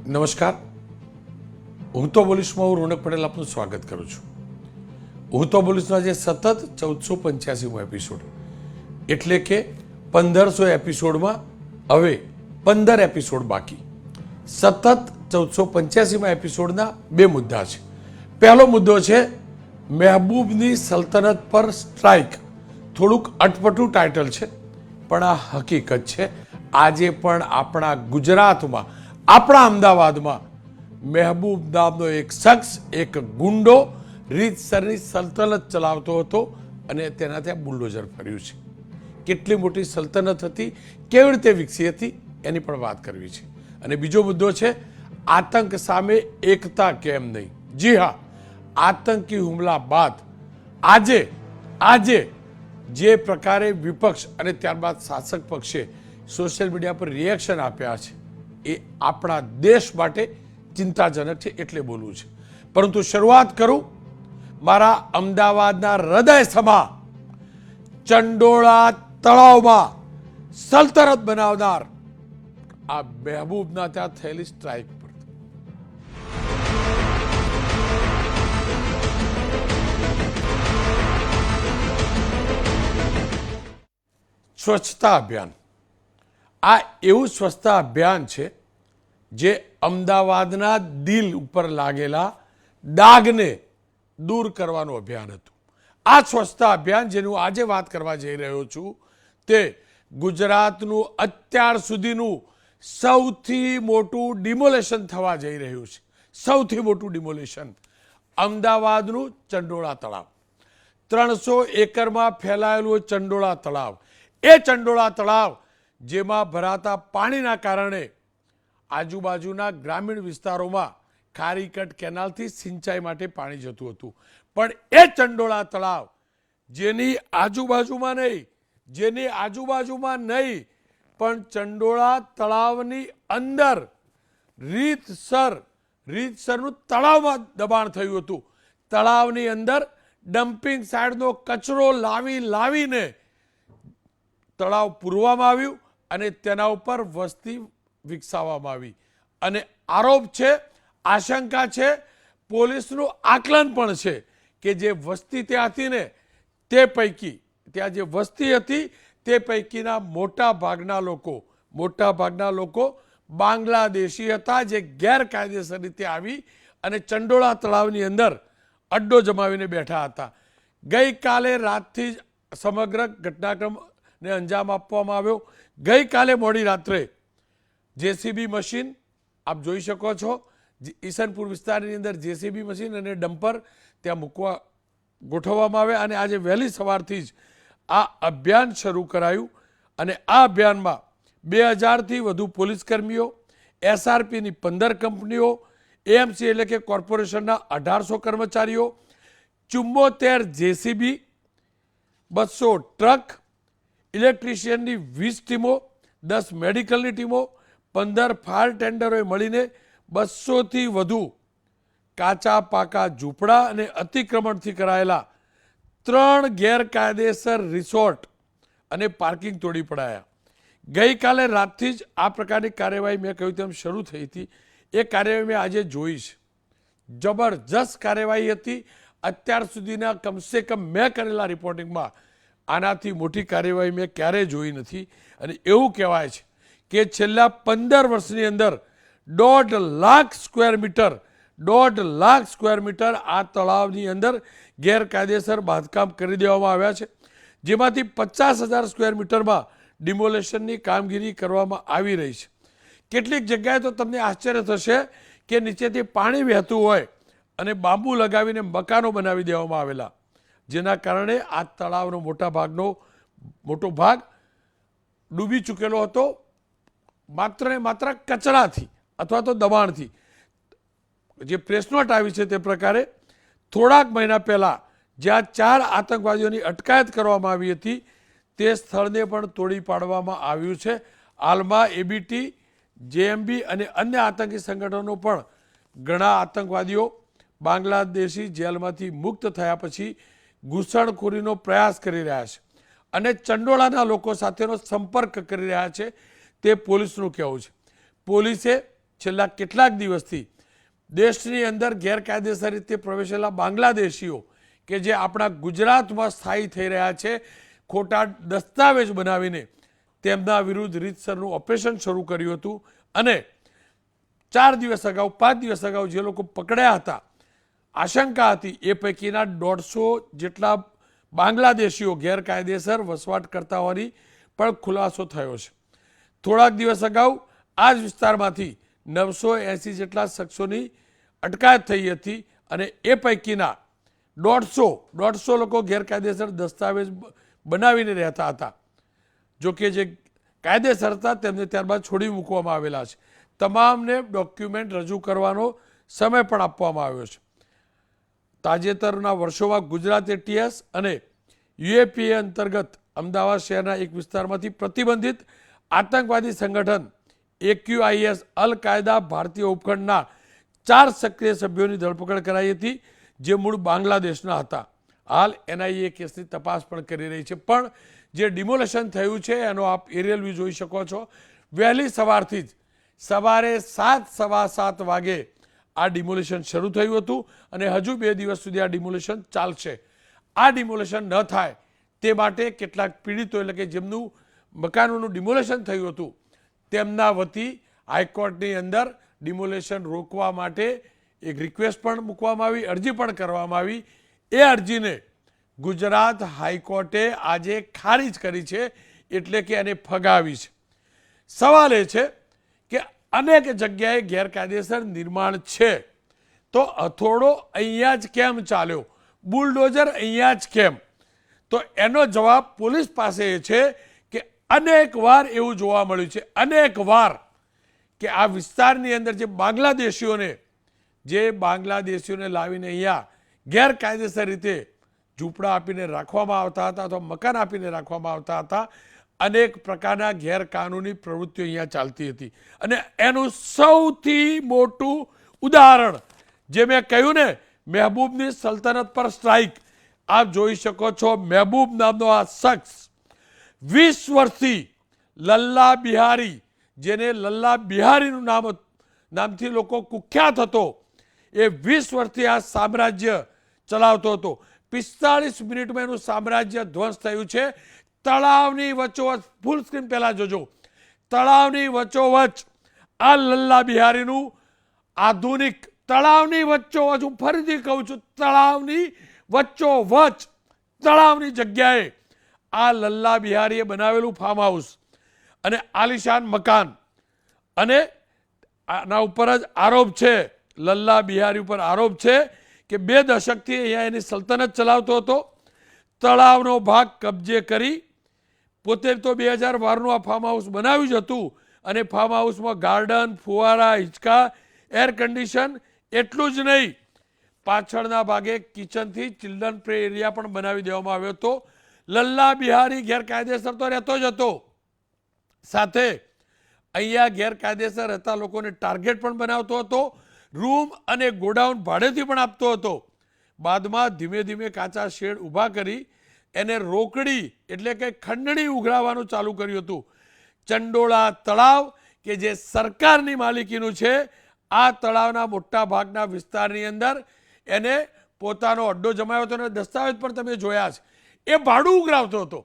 નમસ્કાર, હું તો બોલીશમાં હું રોનક પટેલ આપનું સ્વાગત કરું છું. હું તો બોલીશનો જે સતત 1485મો એપિસોડ, એટલે કે 1500 એપિસોડમાં હવે 15 એપિસોડ બાકી. સતત 1485મા એપિસોડના બે મુદ્દા છે. પહેલો મુદ્દો છે મહેબૂબની સલ્તનત પર સ્ટ્રાઇક. થોડુંક અટપટું ટાઇટલ છે, પણ આ હકીકત છે. આજે પણ આપણા ગુજરાતમાં, આપણા અમદાવાદમાં મહેબૂબ નામનો એક શખ્સ, એક ગુંડો રીતસરની સલ્તનત ચલાવતો હતો અને તેના ત્યાં બુલડોઝર ફર્યું છે. કેટલી મોટી સલ્તનત હતી, કેવી રીતે વિકસી હતી, એની પણ વાત કરવી છે. અને બીજો મુદ્દો છે આતંક સામે એકતા કેમ નહીં. જી હા, આતંકી હુમલા બાદ આજે જે પ્રકારે વિપક્ષ અને ત્યારબાદ શાસક પક્ષે સોશિયલ મીડિયા પર રિએક્શન આપ્યા છે, એ આપણા દેશ માટે ચિંતાજનક છે, એટલે બોલવું છે. પરંતુ શરૂઆત કરું મારા અમદાવાદના હૃદય સમા ચંડોળા તળાવમાં સલ્તનત બનાવનાર આ મહેબૂબના ત્યાં થયેલી સ્ટ્રાઇક પર. સ્વચ્છતા અભિયાન. આ એવું સ્વચ્છતા અભિયાન છે જે અમદાવાદના દિલ ઉપર લાગેલા ડાઘને દૂર કરવાનું અભિયાન હતું. આ સ્વચ્છતા અભિયાન જેનું આજે વાત કરવા જઈ રહ્યો છું, તે ગુજરાતનું અત્યાર સુધીનું સૌથી મોટું ડિમોલેશન થવા જઈ રહ્યું છે. સૌથી મોટું ડિમોલેશન. અમદાવાદનું ચંડોળા તળાવ, 300 એકરમાં ફેલાયેલું ચંડોળા તળાવ. એ ચંડોળા તળાવ જેમાં ભરાતા પાણીના કારણે આજુબાજુના ગ્રામીણ વિસ્તારોમાં ખારીકટ કેનાલથી સિંચાઈ માટે પાણી જતું હતું. પણ એ ચંડોળા તળાવ જેની આજુબાજુમાં નહીં, પણ ચંડોળા તળાવની અંદર રીતસરનું તળાવમાં દબાણ થયું હતું. તળાવની અંદર ડમ્પિંગ સાઇડનો કચરો લાવીને તળાવ પૂરવામાં આવ્યું અને તેના ઉપર વસ્તી વિકસાવવામાં આવી. અને આરોપ છે, આશંકા છે, પોલીસનું આકલન પણ છે કે જે વસ્તી ત્યાં હતી ને, તે પૈકી ત્યાં જે વસ્તી હતી તે પૈકીના મોટા ભાગના લોકો બાંગ્લાદેશી હતા, જે ગેરકાયદેસર રીતે આવી અને ચંડોળા તળાવની અંદર અડ્ડો જમાવીને બેઠા હતા. ગઈકાલે રાતથી જ સમગ્ર ઘટનાક્રમને અંજામ આપવામાં આવ્યો. ગઈકાલે મોડી રાત્રે જેસીબી મશીન આપ જોઈ શકો છો, ઈસનપુર વિસ્તારની અંદર જેસીબી મશીન અને ડમ્પર ત્યાં ગોઠવવામાં આવ્યા અને આજે વહેલી સવારથી જ આ અભિયાન શરૂ કરાયું. અને આ અભિયાનમાં 2000થી વધુ પોલીસ કર્મીઓ, એસઆરપીની 15 કંપનીઓ, એએમસી એટલે કે કોર્પોરેશનના 1800 કર્મચારીઓ, 74 જેસીબી, 200 ટ્રક, ઇલેક્ટ્રિશિયનની 20 ટીમો, 10 મેડિકલની ટીમો, 15 ફાયર ટેન્ડરોએ મળીને 200થી વધુ કાચા પાકા ઝૂંપડા અને અતિક્રમણથી કરાયેલા 3 ગેરકાયદેસર રિસોર્ટ અને પાર્કિંગ તોડી પડાયા. ગઈકાલે રાતથી જ આ પ્રકારની કાર્યવાહી મેં કહ્યું તેમ શરૂ થઈ હતી. એ કાર્યવાહી મેં આજે જોઈ છે. જબરજસ્ત કાર્યવાહી હતી. અત્યાર સુધીના કમસે કમ મેં કરેલા રિપોર્ટિંગમાં આનાથી મોટી કાર્યવાહી મેં ક્યારેય જોઈ નથી. અને એવું કહેવાય છે કે છેલ્લા 15 વર્ષની અંદર 1.5 લાખ સ્ક્વેર મીટર આ તળાવની અંદર ગેરકાયદેસર બાંધકામ કરી દેવામાં આવ્યા છે, જેમાંથી 50,000 સ્ક્વેર મીટરમાં ડિમોલેશનની કામગીરી કરવામાં આવી રહી છે. કેટલીક જગ્યાએ તો તમને આશ્ચર્ય થશે કે નીચેથી પાણી વહેતું હોય અને બાંબુ લગાવીને મકાનો બનાવી દેવામાં આવેલા, જેના કારણે આ તળાવનો મોટો ભાગ ડૂબી ચૂકેલો હતો, માત્ર ને માત્ર કચરાથી અથવા તો દબાણથી. જે પ્રેસ નોટ આવી છે તે પ્રકારે થોડાક મહિના પહેલા જ્યાં 4 આતંકવાદીઓની અટકાયત કરવામાં આવી હતી, તે સ્થળને પણ તોડી પાડવામાં આવ્યું છે. હાલમાં એબીટી, જેએમબી અને અન્ય આતંકી સંગઠનો પણ ઘણા આતંકવાદીઓ બાંગ્લાદેશી જેલમાંથી મુક્ત થયા પછી ઘૂસણખોરીનો પ્રયાસ કરી રહ્યા છે અને ચંડોળાના લોકો સાથેનો સંપર્ક કરી રહ્યા છે, તે પોલીસનું કહેવું છે. પોલીસે છેલ્લા કેટલાક દિવસથી દેશની અંદર ગેરકાયદેસર રીતે પ્રવેશેલા બાંગ્લાદેશીઓ કે જે આપણા ગુજરાતમાં સ્થાયી થઈ રહ્યા છે, ખોટા દસ્તાવેજ બનાવીને તેમના વિરુદ્ધ રીતસરનું ઓપરેશન શરૂ કર્યું હતું. અને 4 દિવસ અગાઉ 5 દિવસ અગાઉ જે લોકો પકડ્યા હતા, આશંકા હતી એ પૈકીના 150 જેટલા બાંગ્લાદેશીઓ ગેરકાયદેસર વસવાટ કરતા હોવાની પણ ખુલાસો થયો છે. થોડાક દિવસ અગાઉ આ જ વિસ્તારમાંથી 980 જેટલા શખ્સોની અટકાયત થઈ હતી અને એ પૈકીના 150 લોકો ગેરકાયદેસર દસ્તાવેજ બનાવીને રહેતા હતા. જો કે જે કાયદેસર હતા તેમને ત્યારબાદ છોડી મૂકવામાં આવેલા છે. તમામને ડોક્યુમેન્ટ રજૂ કરવાનો સમય પણ આપવામાં આવ્યો છે. તાજેતરના વર્ષોમાં ગુજરાત એટીએસ અને યુએપીએ અંતર્ગત અમદાવાદ શહેરના એક વિસ્તારમાંથી પ્રતિબંધિત આતંકવાદી સંગઠન AQIS અલ કાયદા ભારતીય ઉપખંડના 4 સક્રિય સભ્યોની ધરપકડ કરાઈ હતી, જે મૂળ બાંગ્લાદેશના હતા. હાલ NIA કેસની તપાસ પણ કરી રહી છે. પણ જે ડિમોલેશન થયું છે એનો આપ એરિયલ વ્યૂ જોઈ શકો છો. વહેલી સવારથી જ સવારે 7, સવા 7 વાગે આ ડિમોલેશન શરૂ થયું હતું અને હજુ 2 દિવસ સુધી આ ડિમોલેશન ચાલશે. આ ડિમોલેશન ન થાય તે માટે કેટલાક પીડિતો એટલે કે જેમનું મકાનોનું ડિમોલેશન થયું હતું તેમના વતી હાઈકોર્ટની અંદર ડિમોલેશન રોકવા માટે એક રિક્વેસ્ટ પણ મૂકવામાં આવી, અરજી પણ કરવામાં આવી. એ અરજીને ગુજરાત હાઈકોર્ટે આજે ખારીજ કરી છે, એટલે કે એને ફગાવી છે. સવાલ એ છે કે અનેક જગ્યાએ ગેરકાયદેસર નિર્માણ છે તો હથોડો અહીંયા જ કેમ ચાલ્યો, બુલડોઝર અહીંયા જ કેમ? તો એનો જવાબ પોલીસ પાસે એ છે કે અનેક વાર એવું જોવા મળ્યું છે, અનેક વાર કે આ વિસ્તારની અંદર જે બાંગ્લાદેશીઓને લાવીને અહીંયા ગેરકાયદેસર રીતે ઝૂંપડા આપીને રાખવામાં આવતા હતા અથવા મકાન આપીને રાખવામાં આવતા હતા. અનેક પ્રકારના ગેરકાનૂની પ્રવૃત્તિઓ અહીંયા ચાલતી હતી. અને એનું સૌથી મોટું ઉદાહરણ જે મેં કહ્યું ને, મહેબૂબની સલ્તનત પર સ્ટ્રાઇક. આપ જોઈ શકો છો, મહેબૂબ નામનો આ શખ્સ 20 વર્ષથી લલ્લા બિહારી, જેને લલ્લા બિહારીનું નામથી લોકો કુખ્યાત હતો, એ 20 વર્ષથી આ સામ્રાજ્ય ચલાવતો હતો. 45 મિનિટમાં એનું સામ્રાજ્ય ધ્વંસ થયું છે. તળાવની વચ્ચોવચ, ફૂલ સ્ક્રીન પહેલા જોજો, તળાવની વચ્ચોવચ આ લલ્લા બિહારીનું આધુનિક, તળાવની વચ્ચોવચ, હું ફરીથી કહું છું, તળાવની વચ્ચોવચ, તળાવની જગ્યાએ આ લલ્લા બિહારીએ બનાવેલું ફાર્મ હાઉસ અને આલિશાન મકાન. અને આના ઉપર જ આરોપ છે, લલ્લા બિહારી ઉપર આરોપ છે કે 2 દશકથી અહીંયા એની સલ્તનત ચલાવતો હતો. તળાવનો ભાગ કબજે કરી પોતે તો 2012નું આ ફાર્મ હાઉસ બનાવ્યું જ હતું અને ફાર્મ હાઉસમાં ગાર્ડન, ફુવારા, હિંચકા, એર કન્ડિશન, એટલું જ નહીં, પાછળના ભાગે કિચનથી ચિલ્ડ્રન પ્લે એરિયા પણ બનાવી દેવામાં આવ્યો હતો. લલ્લા બિહારી ગેરકાયદેસર તો રહેતો જ હતો, સાથે અહીંયા ગેરકાયદેસર રહેતા લોકોને ટાર્ગેટ પણ બનાવતો હતો, રૂમ અને ગોડાઉન ભાડેથી પણ આપતો હતો. બાદમાં ધીમે ધીમે કાચા શેડ ઊભા કરી એને રોકડી એટલે કે ખંડણી ઉઘરાવવાનું ચાલુ કર્યું હતું. ચંડોળા તળાવ કે જે સરકારની માલિકીનું છે, આ તળાવના મોટા ભાગના વિસ્તારની અંદર એને પોતાનો અડ્ડો જમાવ્યો હતો અને દસ્તાવેજ પણ તમે જોયા છે. એ ભાડું ઉઘરાવતો હતો.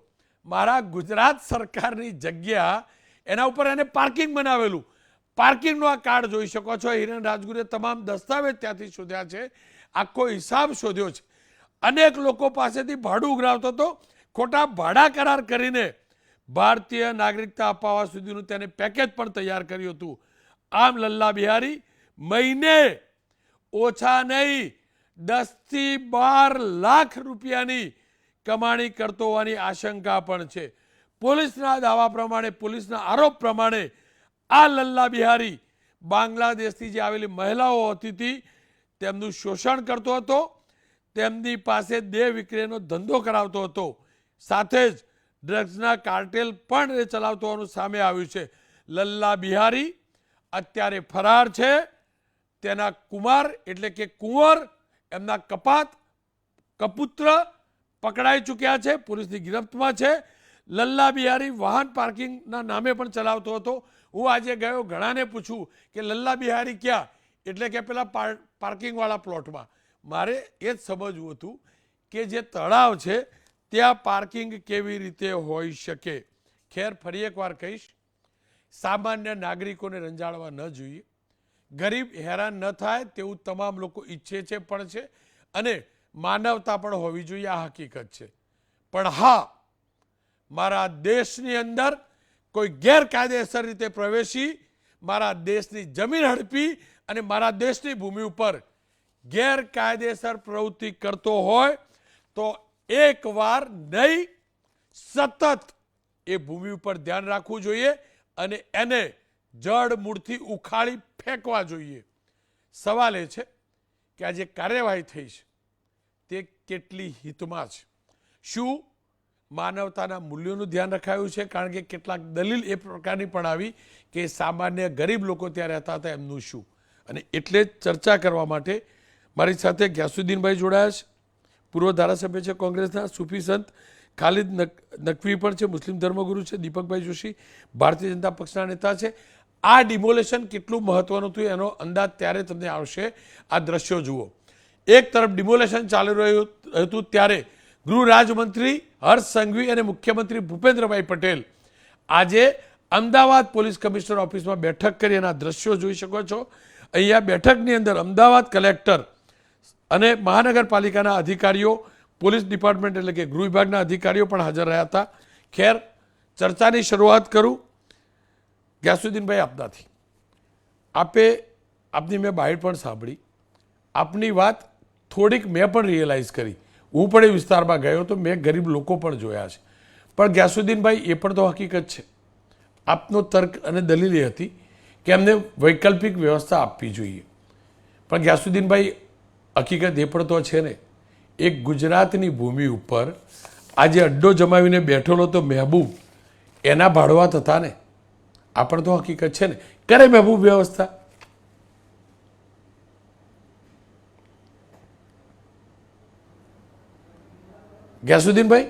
મારા ગુજરાત સરકારની જગ્યા, એના ઉપર એને પાર્કિંગ બનાવેલું. પાર્કિંગનો આ કાર્ડ જોઈ શકો છો. હિરેન રાજગુરુએ તમામ દસ્તાવેજ ત્યાંથી શોધ્યા છે, આખો હિસાબ શોધ્યો છે. અનેક લોકો પાસેથી ભાડું ઉઘરાવતો હતો. ખોટા ભાડા કરાર કરીને ભારતીય નાગરિકતા અપાવવા સુધીનું તેને પેકેજ પણ તૈયાર કર્યું હતું. આમ લલ્લા બિહારી મહિને ઓછા નહીં 10 થી 12 લાખ રૂપિયાની કમાણી કરતો હોવાની આશંકા પણ છે. પોલીસના દાવા પ્રમાણે, પોલીસના આરોપ પ્રમાણે આ લલ્લા બિહારી બાંગ્લાદેશથી જે આવેલી મહિલાઓ હતી તેમનું શોષણ કરતો હતો, તેમની પાસે દેહ વિક્રયનો ધંધો કરાવતો હતો, સાથે જ ડ્રગ્સના કાર્ટેલ પણ એ ચલાવતો હોવાનું સામે આવ્યું છે. લલ્લા બિહારી અત્યારે ફરાર છે. તેના કુમાર એટલે કે કુંવર, એમના કપુત્ર પકડાઈ ચૂક્યા છે, પોલીસની ગિરફ્તમાં છે. લલ્લા બિહારી વાહન પાર્કિંગના નામે પણ ચલાવતો હતો. હું આજે ગયો, ઘણાને પૂછું કે લલ્લા બિહારી ક્યાં, એટલે કે પેલા પાર્કિંગવાળા પ્લોટમાં. મારે એ જ સમજવું હતું કે જે તળાવ છે ત્યાં પાર્કિંગ કેવી રીતે હોઈ શકે. ખેર, ફરી એકવાર કહીશ, સામાન્ય નાગરિકોને રંજાડવા ન જોઈએ. ગરીબ હેરાન ન થાય તેવું તમામ લોકો ઈચ્છે છે પણ છે, અને માનવતા પણ હોવી જોઈએ, આ હકીકત છે. પણ હા, મારા દેશની અંદર કોઈ ગેરકાયદેસર રીતે પ્રવેશી મારા દેશની જમીન હડપી અને મારા દેશની ભૂમિ ઉપર ગેરકાયદેસર પ્રવૃત્તિ કરતો હોય તો એકવાર નહીં, સતત એ ભૂમિ ઉપર ધ્યાન રાખવું જોઈએ અને એને જડ મૂળથી ઉખાડી ફેંકવા જોઈએ. સવાલ એ છે કે આ જે કાર્યવાહી થઈ છે તે કેટલી હિતમાં છે. શું માનવતાના મૂલ્યોનું ધ્યાન રખાયું છે? કારણ કે કેટલાક દલીલ એ પ્રકારની પણ આવી કે સામાન્ય ગરીબ લોકો ત્યાં રહેતા હતા, એમનું શું? અને એટલે જ ચર્ચા કરવા માટે મારી સાથે ગ્યાસુદ્દીનભાઈ જોડાયા છે, પૂર્વ ધારાસભ્ય છે કોંગ્રેસના, સૂફી સંત ખાલિદ નકવી પણ છે, મુસ્લિમ ધર્મગુરુ છે, દીપકભાઈ જોશી ભારતીય જનતા પક્ષના નેતા છે. આ ડિમોલેશન કેટલું મહત્વનું હતું એનો અંદાજ ત્યારે તમને આવશે. આ દ્રશ્યો જુઓ. એક તરફ ડિમોલેશન ચાલી રહ્યું હતું ત્યારે ગૃહ રાજ્યમંત્રી હર્ષ સંઘવી અને મુખ્યમંત્રી ભૂપેન્દ્રભાઈ પટેલ આજે અમદાવાદ પોલીસ કમિશનર ઓફિસમાં બેઠક કરી એના દ્રશ્યો જોઈ શકો છો. અહીંયા બેઠકની અંદર અમદાવાદ કલેક્ટર અને મહાનગરપાલિકાના અધિકારીઓ, પોલીસ ડિપાર્ટમેન્ટ એટલે કે ગૃહ વિભાગના અધિકારીઓ પણ હાજર રહ્યા હતા. ખેર, ચર્ચાની શરૂઆત કરું ગ્યાસુદ્દીનભાઈ આપનાથી. આપની મેં બાહેર પણ સાંભળી, આપની વાત થોડીક મેં પણ રિયલાઇઝ કરી. હું પણ એ વિસ્તારમાં ગયો તો મેં ગરીબ લોકો પણ જોયા છે. પણ ગ્યાસુદ્દીનભાઈ, એ પણ તો હકીકત છે. આપનો તર્ક અને દલીલ એ હતી કે એમને વૈકલ્પિક વ્યવસ્થા આપવી જોઈએ. પણ ગ્યાસુદ્દીનભાઈ, હકીકત એ પણ તો છે ને, એક ગુજરાતની ભૂમિ ઉપર આજે અડ્ડો જમાવીને બેઠેલો તો મહેબૂબ, એના ભાડવાત હતા ને. આ પણ તો હકીકત છે ને. કરે મહેબૂબ વ્યવસ્થા? ગ્યાસુદ્દીનભાઈ?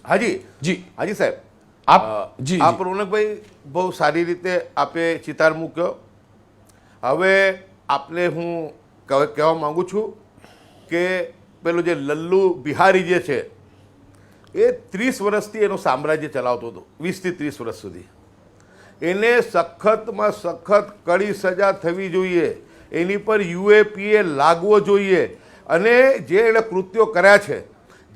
હાજી જી હાજી સાહેબ, આપ રોનકભાઈ બહુ સારી રીતે આપે ચિતાર મૂક્યો. હવે આપને હું કહેવા માગું છું કે પેલું જે લલ્લુ બિહારી જે છે એ 30 વર્ષથી એનું સામ્રાજ્ય ચલાવતો હતો, 20 થી 30 વર્ષ સુધી. એને સખતમાં સખત કડી સજા થવી જોઈએ, એની પર UAPA લાગવો જોઈએ. અને જે એણે કૃત્યો કર્યા છે,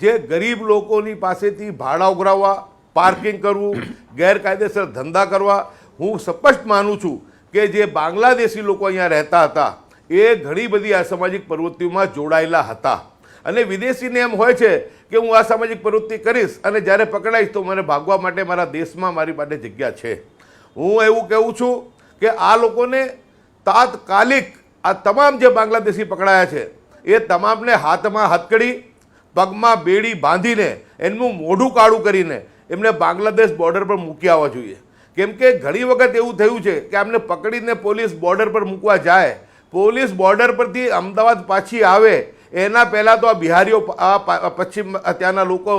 જે ગરીબ લોકોની પાસેથી ભાડા ઉઘરાવવા, પાર્કિંગ કરવું, ગેરકાયદેસર ધંધા કરવા, હું સ્પષ્ટ માનું છું કે જે બાંગ્લાદેશી લોકો અહીંયા રહેતા હતા એ ઘણી બધી અસામાજિક પ્રવૃત્તિઓમાં જોડાયેલા હતા. અને વિદેશીને એમ હોય છે કે હું આ સામાજિક પ્રવૃત્તિ કરીશ અને જ્યારે પકડાઈશ તો મને ભાગવા માટે મારા દેશમાં મારી માટે જગ્યા છે. હું એવું કહું છું કે આ લોકોને તાત્કાલિક આ તમામ જે બાંગ્લાદેશી પકડાયા છે એ તમામને હાથમાં હથકડી, પગમાં બેડી બાંધીને એમનું મોઢું કાળું કરીને એમને બાંગ્લાદેશ બોર્ડર પર મૂકી આવવા જોઈએ. કેમ કે ઘણી વખત એવું થયું છે કે આમને પકડીને પોલીસ બોર્ડર પર મૂકવા જાય, પોલીસ બોર્ડર પરથી અમદાવાદ પાછી આવે એના પહેલાં તો આ બિહારીઓ, પશ્ચિમ ત્યાંના લોકો,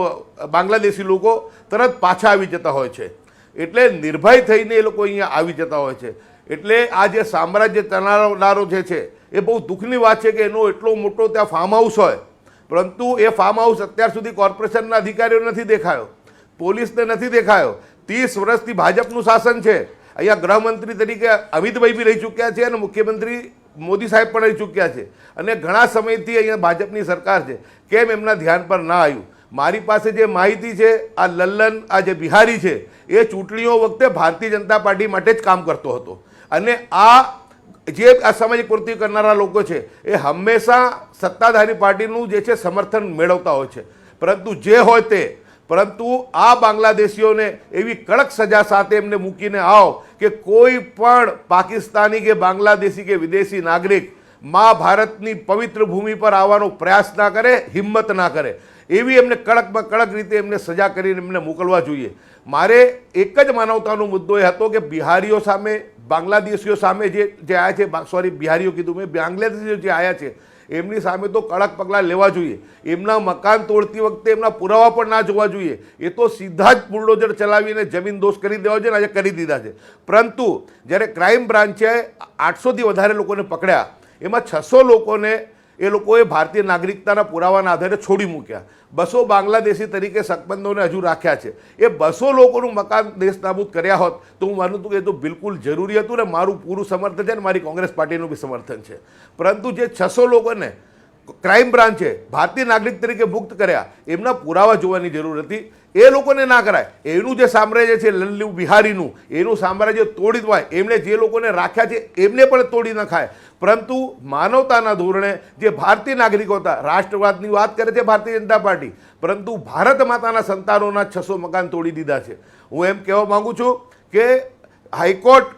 બાંગ્લાદેશી લોકો તરત પાછા આવી જતા હોય છે. એટલે નિર્ભય થઈને એ લોકો અહીંયા આવી જતા હોય છે. એટલે આ જે સામ્રાજ્ય ચલાવનારો જે છે એ બહુ દુઃખની વાત છે કે એનો એટલો મોટો ત્યાં ફાર્મ હાઉસ હોય, પરંતુ એ ફાર્મ હાઉસ અત્યાર સુધી કોર્પોરેશનના અધિકારીઓ નથી દેખાયો, પોલીસને નથી દેખાયો. 30 વર્ષથી ભાજપનું શાસન છે. અહીંયા ગૃહમંત્રી તરીકે અમિતભાઈ બી રહી ચૂક્યા છે અને મુખ્યમંત્રી મોદી સાહેબ પણ રહી ચૂક્યા છે. અને ઘણા સમયથી અહીંયા ભાજપની સરકાર છે. કેમ એમના ધ્યાન પર ના આવ્યું? મારી પાસે જે માહિતી છે, આ લલ્લન, આ જે બિહારી છે એ ચૂંટણીઓ વખતે ભારતીય જનતા પાર્ટી માટે જ કામ કરતો હતો. અને આ જે અસામાજિક પ્રવૃત્તિ કરનારા લોકો છે એ હંમેશા સત્તાધારી પાર્ટીનું જે છે સમર્થન મેળવતા હોય છે. પરંતુ જે હોય તે, પરંતુ આ બાંગ્લાદેશીઓને એવી કડક સજા સાથે એમને મૂકીને આવો કે કોઈ પણ પાકિસ્તાની કે બાંગ્લાદેશી કે વિદેશી નાગરિક મા ભારતની પવિત્ર ભૂમિ પર આવવાનો પ્રયાસ ના કરે, હિંમત ના કરે. એવી એમને કડકમાં કડક રીતે એમને સજા કરીને એમને મોકલવા જોઈએ. મારે એક જ માનવતાનો મુદ્દો એ હતો કે બિહારીઓ સામે, બાંગ્લાદેશીઓ સામે જે આવ્યા છે, સોરી બિહારીઓ કીધું મેં, બાંગ્લાદેશીઓ જે આવ્યા છે એમની સામે તો કડક પગલાં લેવા જોઈએ. એમના મકાન તોડતી વખતે એમના પુરાવા પણ ના જોવા જોઈએ. એ તો સીધા જ બુલડોઝર ચલાવીને જમીન દોષ કરી દેવા જોઈએ ને આજે કરી દીધા છે. પરંતુ જ્યારે ક્રાઇમ બ્રાન્ચે 800થી વધારે લોકોને પકડ્યા, એમાં 600 લોકોને એ લોકોએ ભારતીય નાગરિકતાના પુરાવાના આધારે છોડી મૂક્યા. 200 બાંગ્લાદેશી તરીકે શકમંદોને હજુ રાખ્યા છે. એ 200 લોકોનું મકાન દેશ નાબૂદ કર્યા હોત તો હું માનું છું કે એ તો બિલકુલ જરૂરી હતું ને મારું પૂરું સમર્થન છે ને મારી કોંગ્રેસ પાર્ટીનું બી સમર્થન છે. પરંતુ જે 600 લોકોને ક્રાઇમ બ્રાન્ચે ભારતીય નાગરિક તરીકે મુક્ત કર્યા, એમના પુરાવા જોવાની જરૂર હતી. એ લોકોને ના કરાય. એનું જે સામ્રાજ્ય છે લલ્લુ બિહારીનું, એનું સામ્રાજ્ય તોડી દવાય. એમણે જે લોકોને રાખ્યા છે એમને પણ તોડી નખાય. પરંતુ માનવતાના ધોરણે જે ભારતીય નાગરિકો હતા, રાષ્ટ્રવાદની વાત કરે છે ભારતીય જનતા પાર્ટી, પરંતુ ભારત માતાના સંતાનોના 600 મકાન તોડી દીધા છે. હું એમ કહેવા માગું છું કે હાઈકોર્ટ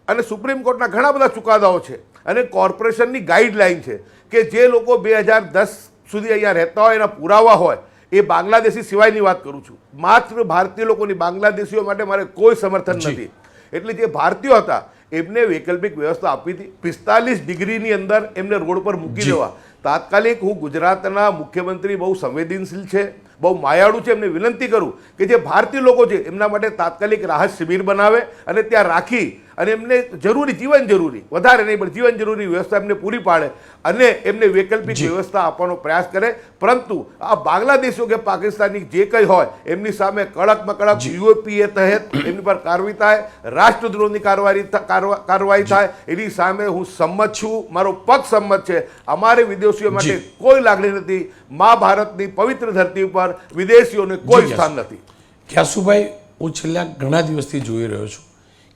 અને સુપ્રીમ કોર્ટના ઘણા બધા ચુકાદાઓ છે અને કોર્પોરેશનની ગાઈડલાઈન છે કે જે લોકો 2010 સુધી અહીંયા રહેતા હોય, એના પુરાવા હોય, એ બાંગ્લાદેશી સિવાયની વાત કરું છું, માત્ર ભારતીય લોકોની, બાંગ્લાદેશીઓ માટે મારે કોઈ સમર્થન નથી. એટલે જે ભારતીયો હતા એમને વૈકલ્પિક વ્યવસ્થા આપી હતી. 45 ડિગ્રીની અંદર એમને રોડ પર મૂકી દેવા. તાત્કાલિક હું ગુજરાતના મુખ્યમંત્રી બહુ સંવેદનશીલ છે, બહુ માયાળુ છે, એમને વિનંતી કરું કે જે ભારતીય લોકો છે એમના માટે તાત્કાલિક રાહત શિબિર બનાવે અને ત્યાં રાખી અને એમને જરૂરી, જીવન જરૂરી, વધારે નહીં પણ જીવન જરૂરી વ્યવસ્થા એમને પૂરી પાડે અને એમને વૈકલ્પિક વ્યવસ્થા આપવાનો પ્રયાસ કરે. પરંતુ આ બાંગ્લાદેશીઓ કે પાકિસ્તાની જે કંઈ હોય એમની સામે કડકમાં કડક યુએપીએ તહેત એમની પર કાર્યવાહી થાય, રાષ્ટ્રદ્રોહની કાર્યવાહી થાય. એની સામે હું સંમત છું, મારો પક્ષ સંમત છે. અમારે વિદેશીઓ માટે કોઈ લાગણી નથી. મા ભારતની પવિત્ર ધરતી ઉપર વિદેશીઓને કોઈ સ્થાન નથી. ક્યાસુભાઈ, હું છેલ્લા ઘણા દિવસથી જોઈ રહ્યો છું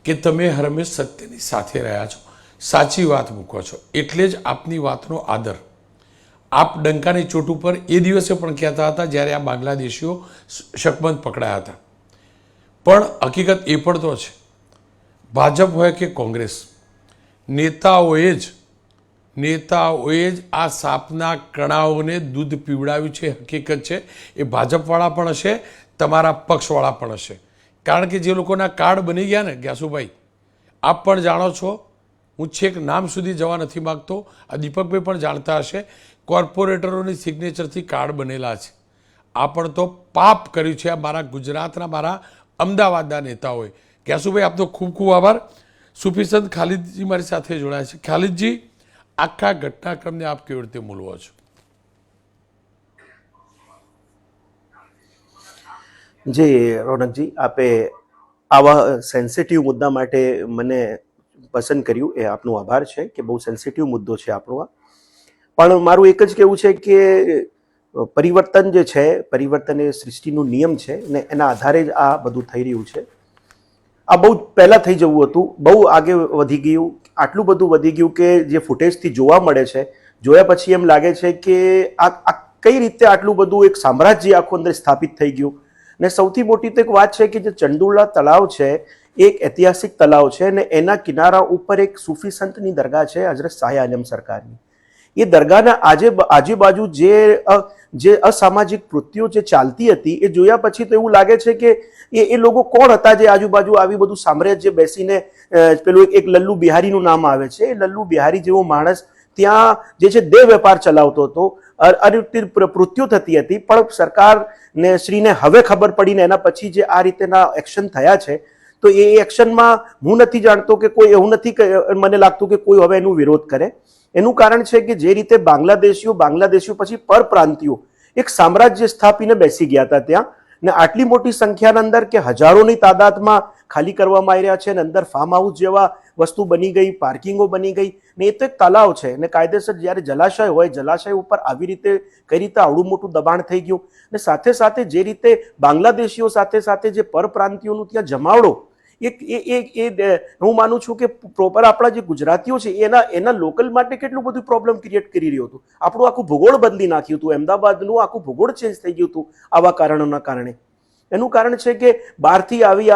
કે તમે હંમેશ સત્યની સાથે રહ્યા છો, સાચી વાત મૂકો છો, એટલે જ આપની વાતનો આદર. આપ ડંકાની ચોટ ઉપર એ દિવસે પણ કહેતા હતા જ્યારે આ બાંગ્લાદેશીઓ શકમંદ પકડાયા હતા. પણ હકીકત એ પણ તો છે, ભાજપ હોય કે કોંગ્રેસ, નેતાઓએ જ આ સાપના કણાઓને દૂધ પીવડાવ્યું છે. હકીકત છે એ ભાજપવાળા પણ હશે, તમારા પક્ષવાળા પણ હશે. કારણ કે જે લોકોના કાર્ડ બની ગયા ને ગ્યાસુભાઈ, આપ પણ જાણો છો, હું છેક નામ સુધી જવા નથી માગતો, આ દીપકભાઈ પણ જાણતા હશે, કોર્પોરેટરોની સિગ્નેચરથી કાર્ડ બનેલા છે. આ પણ તો પાપ કર્યું છે આ મારા ગુજરાતના, મારા અમદાવાદના નેતાઓએ. ગ્યાસુભાઈ, આપનો ખૂબ ખૂબ આભાર. સુફીસંત ખાલિદજી મારી સાથે જોડાયા છે. ખાલિદજી, આખા ઘટનાક્રમને આપ કેવી રીતે મૂલવો છો? જી રોનકજી, આપે આવા સેન્સિટિવ મુદ્દા માટે મને પસંદ કર્યું, એ આપનો આભાર છે કે બહુ સેન્સિટિવ મુદ્દો છે આપણો આ. પણ મારું એક જ કહેવું છે કે પરિવર્તન જે છે, પરિવર્તન એ સૃષ્ટિનું નિયમ છે ને એના આધારે જ આ બધું થઈ રહ્યું છે. આ બહુ પહેલાં થઈ જવું હતું, બહુ આગે વધી ગયું, આટલું બધું વધી ગયું કે જે ફૂટેજથી જોવા મળે છે, જોયા પછી એમ લાગે છે કે આ કઈ રીતે આટલું બધું એક સામ્રાજ્ય આખું અંદર સ્થાપિત થઈ ગયું. ને સૌથી મોટી તો એક વાત છે કે જે ચંદુલા તળાવ છે એક ઐતિહાસિક તળાવ છે ને એના કિનારા ઉપર એક સૂફી સંતની દરગાહ છે, હજરત શાહ આલમ સરકારની. એ દરગાહના આજુબાજુ જે અસામાજિક કૃત્યો જે ચાલતી હતી એ જોયા પછી તો એવું લાગે છે કે એ લોકો કોણ હતા જે આજુબાજુ આવી બધું સામ્રાજ્ય બેસીને, પેલું એક લલ્લુ બિહારીનું નામ આવે છે, એ લલ્લુ બિહારી જેવો માણસ ત્યાં જે છે દેહ વેપાર ચલાવતો હતો, કૃત્યો થતી હતી. પણ સરકારને શ્રીને હવે ખબર પડીને એના પછી જે આ રીતેના એક્શન થયા છે, તો એ એક્શનમાં હું નથી જાણતો કે કોઈ એવું નથી, મને લાગતું કે કોઈ હવે એનું વિરોધ કરે. એનું કારણ છે કે જે રીતે બાંગ્લાદેશીઓ પછી પરપ્રાંતિયો એક સામ્રાજ્ય સ્થાપીને બેસી ગયા હતા ત્યાં, ને આટલી મોટી સંખ્યાના અંદર કે હજારોની તાદાદમાં ખાલી કરવામાં આવી રહ્યા છે, ને અંદર ફાર્મ હાઉસ જેવા વસ્તુ બની ગઈ, પાર્કિંગો બની ગઈ, ને એ તો એક તલાવ છે ને કાયદેસર જ્યારે જલાશય હોય, જલાશય ઉપર આવી રીતે કઈ રીતે આવડું મોટું દબાણ થઈ ગયું. ને સાથે સાથે જે રીતે બાંગ્લાદેશીઓ સાથે જે પરપ્રાંતિયોનું ત્યાં જમાવડો, હું માનું છું કે પ્રોપર આપણા જે ગુજરાતીઓ છે એના લોકલ માટે કેટલું બધું પ્રોબ્લેમ ક્રિએટ કરી રહ્યું હતું. આપણું આખું ભૂગોળ બદલી નાખ્યું હતું, અમદાવાદનું આખું ભૂગોળ ચેન્જ થઈ ગયું હતું આવા કારણોના કારણે. એનું કારણ છે કે બહારથી આવી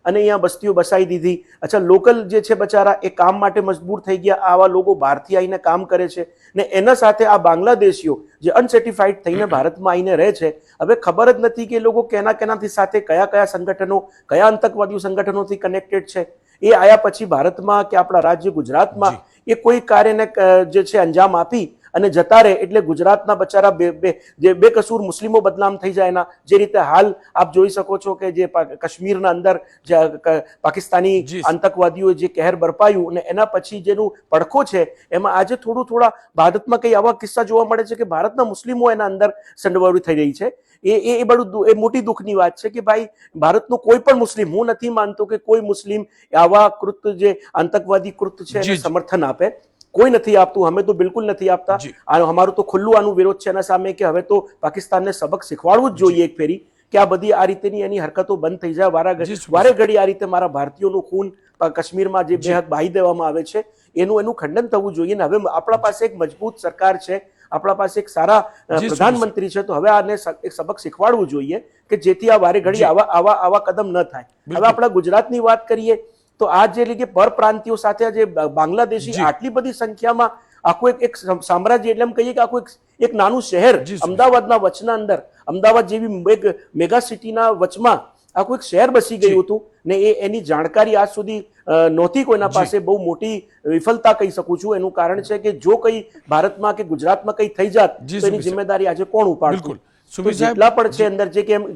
અને અહીંયા બસ્તીઓ બસાવી દીધી. અચ્છા, લોકલ જે છે બચારા એ કામ માટે મજબૂર થઈ ગયા, આવા લોકો બહારથી આવીને કામ કરે છે, ને એના સાથે આ બાંગ્લાદેશીઓ જે અનસર્ટિફાઈડ થઈને ભારતમાં આવીને રહે છે, હવે ખબર જ નથી કે એ લોકો કેનાથી સાથે કયા સંગઠનો, કયા આતંકવાદી સંગઠનોથી કનેક્ટેડ છે. એ આયા પછી ભારતમાં કે આપણા રાજ્ય ગુજરાતમાં એ કોઈ કાર્યને જે છે અંજામ આપી અને જતા રહે એટલે ગુજરાતના બચારા જે બેકસૂર મુસ્લિમો બદનામ થઈ જાય એના, જે રીતે હાલ આપ જોઈ શકો છો કે જે કાશ્મીરના અંદર જે પાકિસ્તાની આતંકવાદીઓએ જે કહેર બરપાયું અને એના પછી જેનું પડખો છે એમાં આજે થોડા ભારતમાં કઈ આવા કિસ્સા જોવા મળે છે કે ભારતના મુસ્લિમો એના અંદર સંડોવાળી થઈ રહી છે. એ બડું મોટી દુઃખની વાત છે કે ભાઈ ભારતનો કોઈ પણ મુસ્લિમ, હું નથી માનતો કે કોઈ મુસ્લિમ આવા કૃત્ય જે આતંકવાદી કૃત્ય છે એને સમર્થન આપે, કોઈ નથી આપતું, અમે તો બિલકુલ નથી આપતા. અમારું તો ખુલ્લું આનું વિરોધ છે એના સામે કે હવે તો પાકિસ્તાનને સબક શીખવાડવું જ જોઈએ એક ફેરી કે આ બધી આ રીતેની એની હરકતો બંધ થઈ જાય. વારે ઘડી આ રીતે મારા ભારતીયોનું ખૂન કાશ્મીરમાં જે બેહદ બહાઈ દેવામાં આવે છે એનું ખંડન થવું જોઈએ. ને હવે આપણા પાસે એક મજબૂત સરકાર છે, આપણા પાસે એક સારા પ્રધાનમંત્રી છે, તો હવે આને એક સબક શીખવાડવું જોઈએ કે જેથી આ વારે ઘડી આવા કદમ ન થાય. હવે આપણા ગુજરાતની વાત કરીએ તો આ જે લીધે પરપ્રાંતિયો સાથે જે બાંગ્લાદેશી આટલી બધી સંખ્યામાં આખું એક સામ્રાજ્ય, એટલે એમ કહીએ કે આખું એક નાનું શહેર અમદાવાદના વચના અંદર, અમદાવાદ જેવી એક મેગા સિટીના વચમાં આખું એક શહેર બસી ગયું હતું ને એની જાણકારી આજ સુધી નહોતી કોઈના પાસે. બહુ મોટી વિફલતા કહી શકું છું. એનું કારણ છે કે જો કઈ ભારતમાં કે ગુજરાતમાં કઈ થઈ જાત તો એની જિમ્મેદારી આજે કોણ ઉપાડતું? જેટલા પણ છે અંદર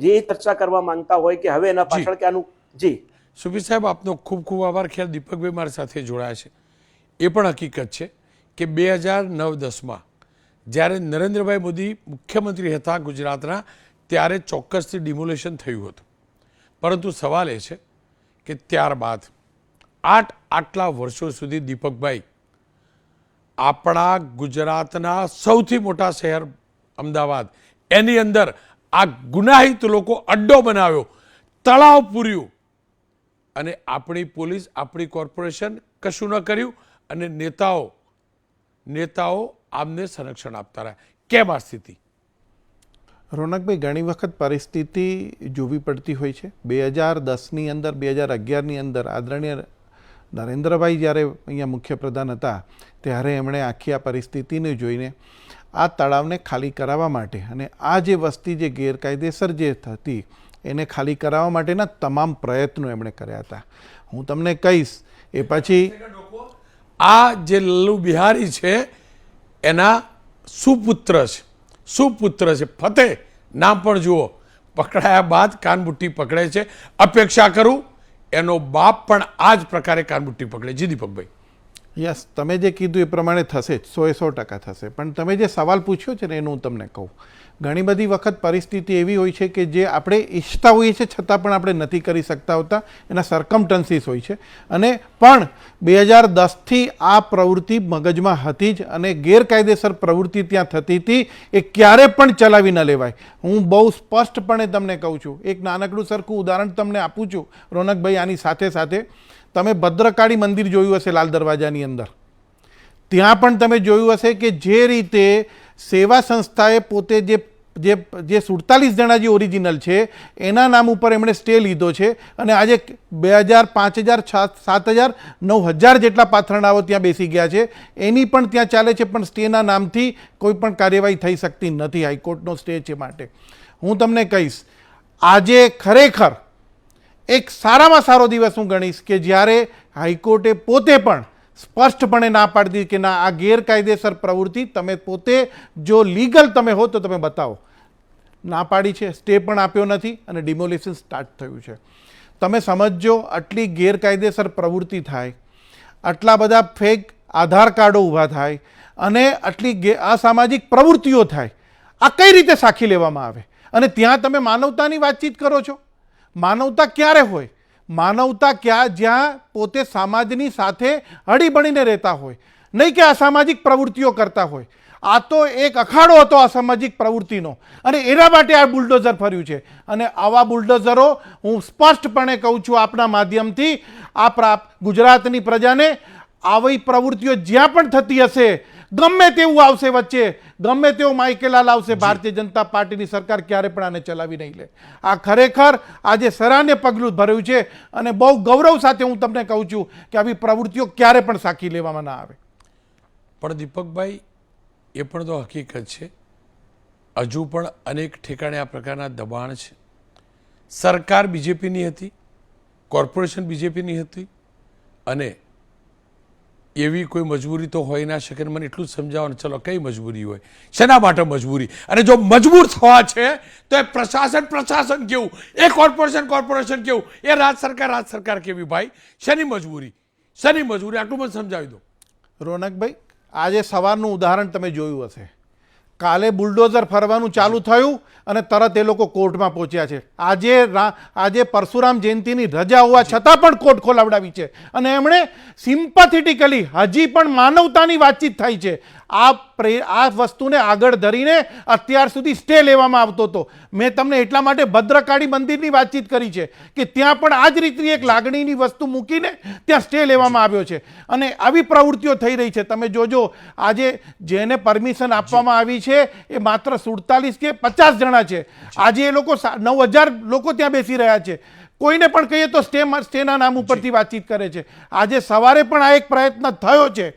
જે ચર્ચા કરવા માંગતા હોય કે હવે એના પાછળ કે આનું. જી સુબીર સાહેબ, આપનો ખૂબ ખૂબ આભાર. ખ્યાલ દીપકભાઈ મારી સાથે જોડાયા છે. એ પણ હકીકત છે કે 2009-10માં જ્યારે નરેન્દ્રભાઈ મોદી મુખ્યમંત્રી હતા ગુજરાતના ત્યારે ચોક્કસથી ડિમોલેશન થયું હતું, પરંતુ સવાલ એ છે કે ત્યારબાદ આટલા વર્ષો સુધી દીપકભાઈ આપણા ગુજરાતના સૌથી મોટા શહેર અમદાવાદ એની અંદર આ ગુનાહિત લોકો અડ્ડો બનાવ્યો, તળાવ પૂર્યું અને આપણી પોલીસ, આપણી કોર્પોરેશન કશું ન કર્યું અને નેતાઓ આમને સંરક્ષણ આપતા રહ્યા. કેમ આ સ્થિતિ? રોનકભાઈ, ઘણી વખત પરિસ્થિતિ જોવી પડતી હોય છે. 2010ની અંદર, 2011ની અંદર આદરણીય નરેન્દ્રભાઈ જ્યારે અહીંયા મુખ્યપ્રધાન હતા ત્યારે એમણે આખી આ પરિસ્થિતિને જોઈને આ તળાવને ખાલી કરાવવા માટે અને આ જે વસ્તી જે ગેરકાયદેસર જે થતી એને ખાલી કરાવવા માટેના તમામ પ્રયત્નો એમણે કર્યા હતા. હું તમને કહીશ એ પછી આ જે લલ્લુ બિહારી છે એના સુપુત્ર છે ફતેહ, નામ પણ જુઓ. પકડાયા બાદ કાનબુટ્ટી પકડે છે. અપેક્ષા કરું એનો બાપ પણ આ જ પ્રકારે કાનબુટ્ટી પકડે. જી દીપકભાઈ. યસ, તમે જે કીધું એ પ્રમાણે થશે જ, 100% થશે. પણ તમે જે સવાલ પૂછ્યો છે ને એનું હું તમને કહું, ઘણી બધી વખત પરિસ્થિતિ એવી હોય છે કે જે આપણે ઈચ્છતા હોઈએ છીએ છતાં પણ આપણે નથી કરી શકતા હોતા, એના સરકમટન્સીસ હોય છે. અને પણ 2010થી આ પ્રવૃત્તિ મગજમાં હતી જ અને ગેરકાયદેસર પ્રવૃત્તિ ત્યાં થતી હતી, એ ક્યારે પણ ચલાવી ન લેવાય. હું બહુ સ્પષ્ટપણે તમને કહું છું. એક નાનકડું સરખું ઉદાહરણ તમને આપું છું રોનકભાઈ. આની સાથે સાથે તમે ભદ્રકાળી મંદિર જોયું હશે લાલ દરવાજાની અંદર, ત્યાં પણ તમે જોયું હશે કે જે રીતે સેવા સંસ્થાએ પોતે જે 47 જણા જે ઓરિજિનલ છે એના નામ ઉપર એમણે સ્ટે લીધો છે અને આજે 2000, 5000, 7000, 9000 જેટલા પાથરણાઓ ત્યાં બેસી ગયા છે. એની પણ ત્યાં ચાલે છે, પણ સ્ટેના નામથી કોઈ પણ કાર્યવાહી થઈ શકતી નથી. હાઈકોર્ટનો સ્ટે છે માટે હું તમને કહીશ, આજે ખરેખર એક સારામાં સારો દિવસ હું ગણીશ કે જ્યારે હાઈકોર્ટે પોતે પણ સ્પષ્ટપણે ના પાડી કે ના, આ ગેરકાયદેસર પ્રવૃત્તિ તમે પોતે જો લીગલ તમે હો તો તમે બતાવો. ના પાડી છે, સ્ટે પણ આપ્યો નથી અને ડિમોલિશન સ્ટાર્ટ થયું છે. તમે સમજો, આટલી ગેરકાયદેસર પ્રવૃત્તિ થાય, આટલા બધા ફેક આધાર કાર્ડો ઊભા થાય અને આટલી અસામાજિક પ્રવૃત્તિઓ થાય, આ કઈ રીતે સાખી લેવામાં આવે? અને ત્યાં તમે માનવતાની વાતચીત કરો છો. માનવતા ક્યારે હોય? માનવતા જ્યાં પોતે સમાજની સાથે હળીબળીને રહેતા હોય, નહીં કે અસામાજિક પ્રવૃત્તિઓ કરતા હોય. આ તો એક અખાડો હતો અસામાજિક પ્રવૃત્તિનો અને એના માટે આ બુલડોઝર ફર્યું છે. અને આવા બુલડોઝરો હું સ્પષ્ટપણે કહું છું આપના માધ્યમથી આ ગુજરાતની પ્રજાને, આવી પ્રવૃત્તિઓ જ્યાં પણ થતી હશે, ગમે તેવું આવશે વચ્ચે, ગમે તેવો માઇકેલાલ આવશે, ભારતીય જનતા પાર્ટીની સરકાર ક્યારે પણ આને ચલાવી નહીં લે. આ ખરેખર આજે સરાહનીય પગલું ભર્યું છે અને બહુ ગૌરવ સાથે હું તમને કહું છું કે આવી પ્રવૃત્તિઓ ક્યારે પણ સાખી લેવામાં ના આવે. પણ દીપકભાઈ, એ પણ તો હકીકત છે, હજુ પણ અનેક ઠેકાણે આ પ્રકારના દબાણ છે. સરકાર બીજેપીની હતી, કોર્પોરેશન બીજેપીની હતી અને એવી કોઈ મજબૂરી તો હોઈ ના શકે. મને એટલું જ સમજાવો, ચલો કઈ મજબૂરી હોય, શેના માટે મજબૂરી? અને જો મજબૂર થવા છે તો એ પ્રશાસન કેવું, એ કોર્પોરેશન કેવું, એ રાજ્ય સરકાર કેવી? ભાઈ શેની મજબૂરી, આટલું મને સમજાવી દો. રોનકભાઈ, આજે સવારનું ઉદાહરણ તમે જોયું હશે. કાલે બુલડોઝર ફરવાનું ચાલુ થયું અને તરત એ લોકો કોર્ટમાં પહોંચ્યા છે. આજે પરશુરામ જયંતિની રજા હોવા છતાં પણ કોર્ટ ખોલાવડાવી છે અને એમણે સિમ્પેથેટિકલી હજી પણ માનવતાની વાતચીત થઈ છે. આ વસ્તુને આગળ ધરીને અત્યાર સુધી સ્ટે લેવામાં આવતો હતો. મેં તમને એટલા માટે ભદ્રકાળી મંદિરની વાતચીત કરી છે કે ત્યાં પણ આ જ રીતની એક લાગણીની વસ્તુ મૂકીને ત્યાં સ્ટે લેવામાં આવ્યો છે અને આવી પ્રવૃત્તિઓ થઈ રહી છે. તમે જોજો, આજે જેને પરમિશન આપવામાં આવી છે એ માત્ર 47 કે 50 જણા છે. આજે એ લોકો 9,000 લોકો ત્યાં બેસી રહ્યા છે. કોઈને પણ કહીએ તો સ્ટેના નામ ઉપરથી વાતચીત કરે છે. આજે સવારે પણ આ એક પ્રયત્ન થયો છે.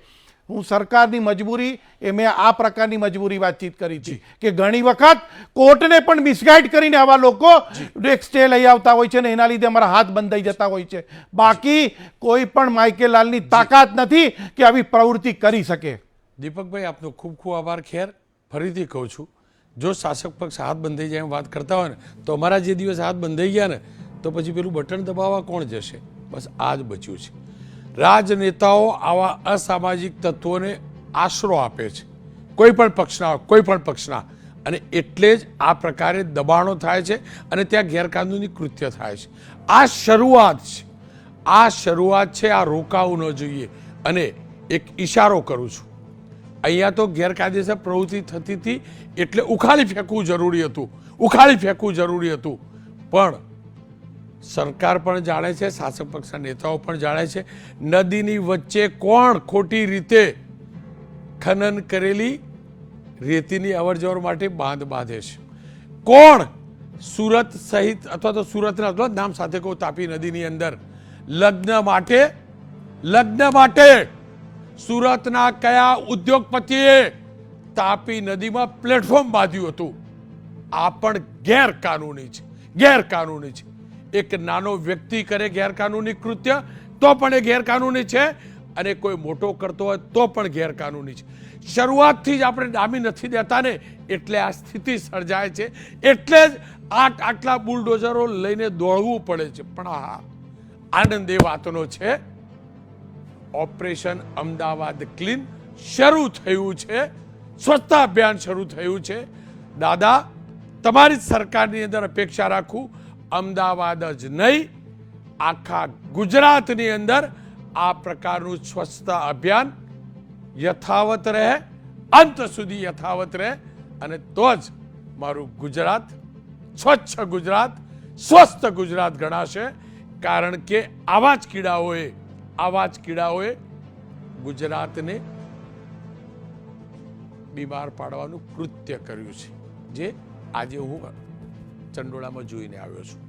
હું સરકારની મજબૂરી મેં આ પ્રકારની મજબૂરી વાતચીત કરી હતી કે ઘણી વખત કોર્ટને પણ મિસગાઈડ કરીને આવા લોકો એક સ્ટે લઈ આવતા હોય છે ને એના લીધે અમારા હાથ બંધાઈ જતા હોય છે. બાકી કોઈ પણ માઇકેલાલની તાકાત નથી કે આવી પ્રવૃત્તિ કરી શકે. દીપકભાઈ, આપનો ખૂબ ખૂબ આભાર. ખેર, ફરીથી કહું છું, જો શાસક પક્ષ હાથ બંધાઈ જાય એમ વાત કરતા હોય ને તો અમારા જે દિવસ હાથ બંધાઈ ગયા ને તો પછી પેલું બટન દબાવવા કોણ જશે? બસ આ જ બચ્યું છે. રાજનેતાઓ આવા અસામાજિક તત્વોને આશરો આપે છે, કોઈ પણ પક્ષના, અને એટલે જ આ પ્રકારે દબાણો થાય છે અને ત્યાં ગેરકાનૂની કૃત્ય થાય છે. આ શરૂઆત છે. આ રોકાવું ન જોઈએ. અને એક ઈશારો કરું છું, અહીંયા તો ગેરકાયદેસર પ્રવૃત્તિ થતી હતી એટલે ઉખાડી ફેંકવું જરૂરી હતું. પણ સરકાર પણ જાણે છે, શાસક પક્ષના નેતાઓ પણ જાણે છે, નદીની વચ્ચે કોણ ખોટી રીતે ખનન કરેલી રેતીની અવરજવર માટે બાંધ બાંધે છે, કોણ સુરત સહિત અથવા તો સુરતના નામ સાથે કહું, તાપી નદીની અંદર લગ્ન માટે સુરતના કયા ઉદ્યોગપતિએ તાપી નદીમાં પ્લેટફોર્મ બાંધ્યું હતું? આ પણ ગેરકાનૂની છે. એક નાનો વ્યક્તિ કરે ગેરકાનૂની કૃત્ય તો પણ એ ગેરકાનૂની છે, અને કોઈ મોટો કરતો હોય તો પણ ગેરકાનૂની છે. શરૂઆતથી જ આપણે ડામી નથી દેતા ને એટલે આ સ્થિતિ સર્જાય છે. એટલે જ આટલા બુલડોઝરો લઈને દોડવું પડે છે. પણ હા, આનંદ એ વાતનો છે, ઓપરેશન અમદાવાદ ક્લીન શરૂ થયું છે, સ્વચ્છતા અભિયાન શરૂ થયું છે. દાદા, તમારી સરકારની અંદર અપેક્ષા રાખું, અમદાવાદ જ નહીં, આખા ગુજરાતની અંદર આ પ્રકારનું સ્વચ્છતા અભિયાન યથાવત રહે, અંત સુધી યથાવત રહે, અને તો જ મારું ગુજરાત સ્વચ્છ ગુજરાત, સ્વસ્થ ગુજરાત ગણાશે. કારણ કે આવા જ કીડાઓએ ગુજરાતને બીમાર પાડવાનું કૃત્ય કર્યું છે, જે આજે હું ચંડોળામાં જોઈને આવ્યો છું.